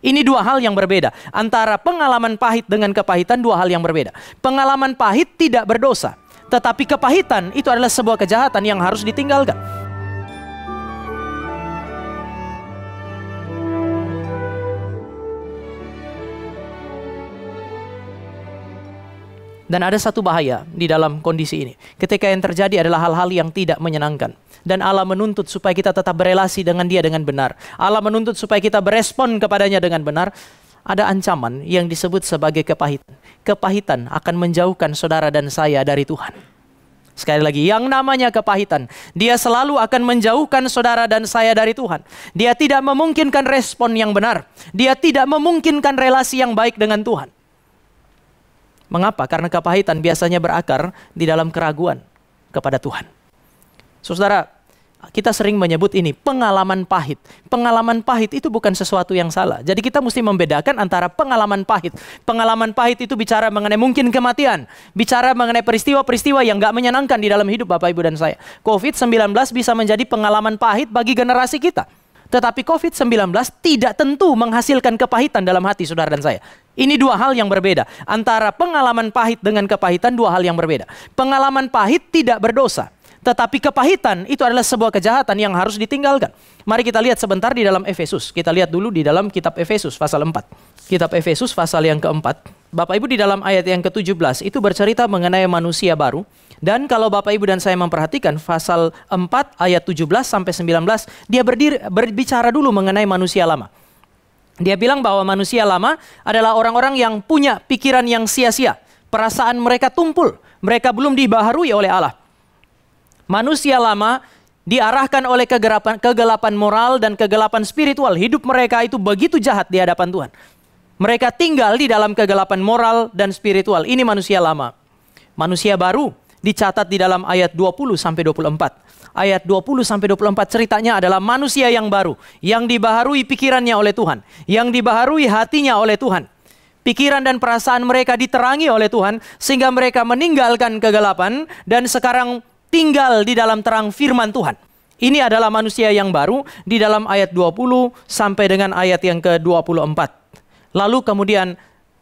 Ini dua hal yang berbeda. Antara pengalaman pahit dengan kepahitan, dua hal yang berbeda. Pengalaman pahit tidak berdosa, tetapi kepahitan itu adalah sebuah kejahatan yang harus ditinggalkan. Dan ada satu bahaya di dalam kondisi ini. Ketika yang terjadi adalah hal-hal yang tidak menyenangkan. Dan Allah menuntut supaya kita tetap berelasi dengan Dia dengan benar. Allah menuntut supaya kita berespon kepadanya dengan benar. Ada ancaman yang disebut sebagai kepahitan. Kepahitan akan menjauhkan saudara dan saya dari Tuhan. Sekali lagi, yang namanya kepahitan, dia selalu akan menjauhkan saudara dan saya dari Tuhan. Dia tidak memungkinkan respon yang benar. Dia tidak memungkinkan relasi yang baik dengan Tuhan. Mengapa? Karena kepahitan biasanya berakar di dalam keraguan kepada Tuhan. Saudara, kita sering menyebut ini pengalaman pahit. Pengalaman pahit itu bukan sesuatu yang salah. Jadi kita mesti membedakan antara pengalaman pahit. Pengalaman pahit itu bicara mengenai mungkin kematian. Bicara mengenai peristiwa-peristiwa yang gak menyenangkan di dalam hidup Bapak, Ibu, dan saya. COVID-19 bisa menjadi pengalaman pahit bagi generasi kita. Tetapi COVID-19 tidak tentu menghasilkan kepahitan dalam hati saudara dan saya. Ini dua hal yang berbeda. Antara pengalaman pahit dengan kepahitan, dua hal yang berbeda. Pengalaman pahit tidak berdosa, tetapi kepahitan itu adalah sebuah kejahatan yang harus ditinggalkan. Mari kita lihat sebentar di dalam Efesus. Kita lihat dulu di dalam kitab Efesus pasal 4. Kitab Efesus pasal yang keempat. Bapak Ibu, di dalam ayat yang ke-17 itu bercerita mengenai manusia baru. Dan kalau Bapak Ibu dan saya memperhatikan pasal 4 ayat 17 sampai 19, dia berbicara dulu mengenai manusia lama. Dia bilang bahwa manusia lama adalah orang-orang yang punya pikiran yang sia-sia. Perasaan mereka tumpul. Mereka belum dibaharui oleh Allah. Manusia lama diarahkan oleh kegelapan moral dan kegelapan spiritual. Hidup mereka itu begitu jahat di hadapan Tuhan. Mereka tinggal di dalam kegelapan moral dan spiritual. Ini manusia lama. Manusia baru dicatat di dalam ayat 20 sampai 24. Ayat 20 sampai 24 ceritanya adalah manusia yang baru, yang dibaharui pikirannya oleh Tuhan, yang dibaharui hatinya oleh Tuhan. Pikiran dan perasaan mereka diterangi oleh Tuhan sehingga mereka meninggalkan kegelapan dan sekarang tinggal di dalam terang firman Tuhan. Ini adalah manusia yang baru di dalam ayat 20 sampai dengan ayat yang ke-24. Lalu kemudian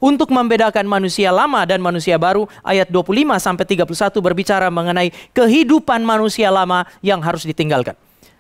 untuk membedakan manusia lama dan manusia baru, ayat 25 sampai 31 berbicara mengenai kehidupan manusia lama yang harus ditinggalkan.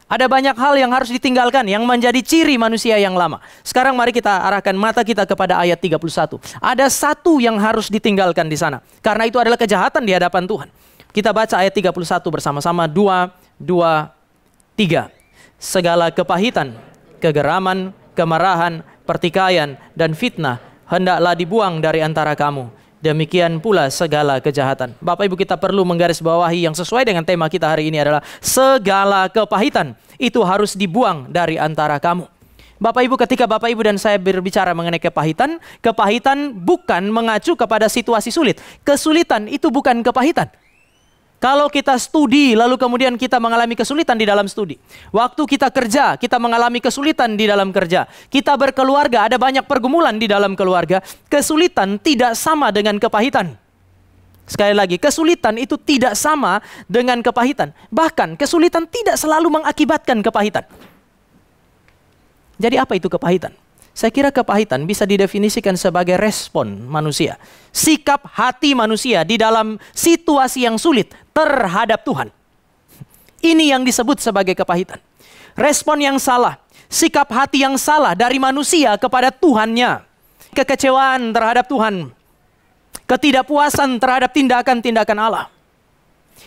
Ada banyak hal yang harus ditinggalkan yang menjadi ciri manusia yang lama. Sekarang mari kita arahkan mata kita kepada ayat 31. Ada satu yang harus ditinggalkan di sana. Karena itu adalah kejahatan di hadapan Tuhan. Kita baca ayat 31 bersama-sama. 2, 3. Segala kepahitan, kegeraman, kemarahan, pertikaian, dan fitnah hendaklah dibuang dari antara kamu. Demikian pula segala kejahatan. Bapak Ibu, kita perlu menggarisbawahi yang sesuai dengan tema kita hari ini adalah segala kepahitan itu harus dibuang dari antara kamu. Bapak Ibu, ketika Bapak Ibu dan saya berbicara mengenai kepahitan, kepahitan bukan mengacu kepada situasi sulit. Kesulitan itu bukan kepahitan. Kalau kita studi, lalu kemudian kita mengalami kesulitan di dalam studi. Waktu kita kerja, kita mengalami kesulitan di dalam kerja. Kita berkeluarga, ada banyak pergumulan di dalam keluarga. Kesulitan tidak sama dengan kepahitan. Sekali lagi, kesulitan itu tidak sama dengan kepahitan. Bahkan, kesulitan tidak selalu mengakibatkan kepahitan. Jadi apa itu kepahitan? Saya kira kepahitan bisa didefinisikan sebagai respon manusia. Sikap hati manusia di dalam situasi yang sulit terhadap Tuhan. Ini yang disebut sebagai kepahitan. Respon yang salah, sikap hati yang salah dari manusia kepada Tuhannya. Kekecewaan terhadap Tuhan. Ketidakpuasan terhadap tindakan-tindakan Allah.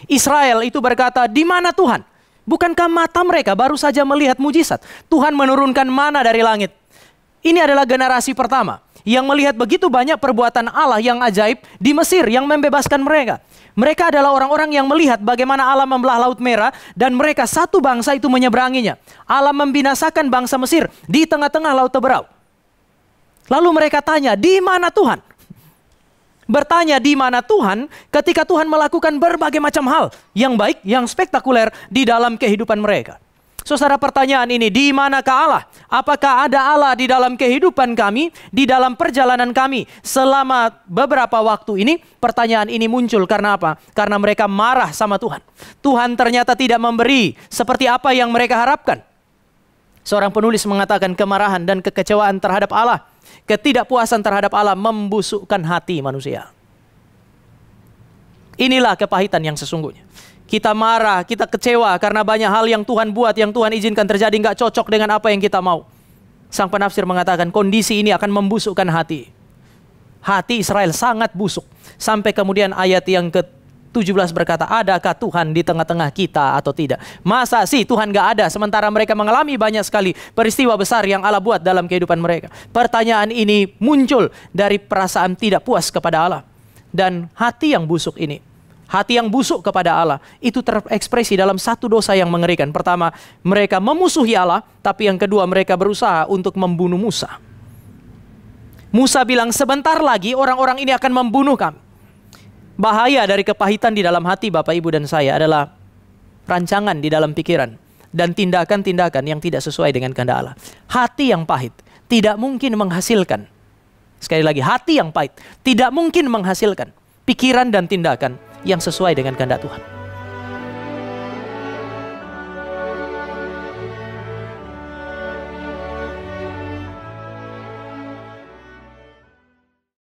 Israel itu berkata, di mana Tuhan? Bukankah mata mereka baru saja melihat mujizat? Tuhan menurunkan mana dari langit. Ini adalah generasi pertama yang melihat begitu banyak perbuatan Allah yang ajaib di Mesir yang membebaskan mereka. Mereka adalah orang-orang yang melihat bagaimana Allah membelah Laut Merah dan mereka satu bangsa itu menyeberanginya. Allah membinasakan bangsa Mesir di tengah-tengah Laut Teberau. Lalu mereka tanya, di mana Tuhan? Bertanya di mana Tuhan ketika Tuhan melakukan berbagai macam hal yang baik, yang spektakuler di dalam kehidupan mereka. Saudara, pertanyaan ini, di manakah Allah? Apakah ada Allah di dalam kehidupan kami, di dalam perjalanan kami selama beberapa waktu ini? Pertanyaan ini muncul karena apa? Karena mereka marah sama Tuhan. Tuhan ternyata tidak memberi seperti apa yang mereka harapkan. Seorang penulis mengatakan kemarahan dan kekecewaan terhadap Allah, ketidakpuasan terhadap Allah membusukkan hati manusia. Inilah kepahitan yang sesungguhnya. Kita marah, kita kecewa karena banyak hal yang Tuhan buat, yang Tuhan izinkan terjadi nggak cocok dengan apa yang kita mau. Sang penafsir mengatakan kondisi ini akan membusukkan hati. Hati Israel sangat busuk. Sampai kemudian ayat yang ke-17 berkata, adakah Tuhan di tengah-tengah kita atau tidak? Masa sih Tuhan nggak ada sementara mereka mengalami banyak sekali peristiwa besar yang Allah buat dalam kehidupan mereka. Pertanyaan ini muncul dari perasaan tidak puas kepada Allah. Dan hati yang busuk ini, hati yang busuk kepada Allah, itu terekspresi dalam satu dosa yang mengerikan. Pertama, mereka memusuhi Allah, tapi yang kedua mereka berusaha untuk membunuh Musa. Musa bilang, sebentar lagi orang-orang ini akan membunuh kami. Bahaya dari kepahitan di dalam hati Bapak, Ibu, dan saya adalah rancangan di dalam pikiran dan tindakan-tindakan yang tidak sesuai dengan kehendak Allah. Hati yang pahit tidak mungkin menghasilkan. Sekali lagi, hati yang pahit tidak mungkin menghasilkan pikiran dan tindakan yang sesuai dengan kehendak Tuhan.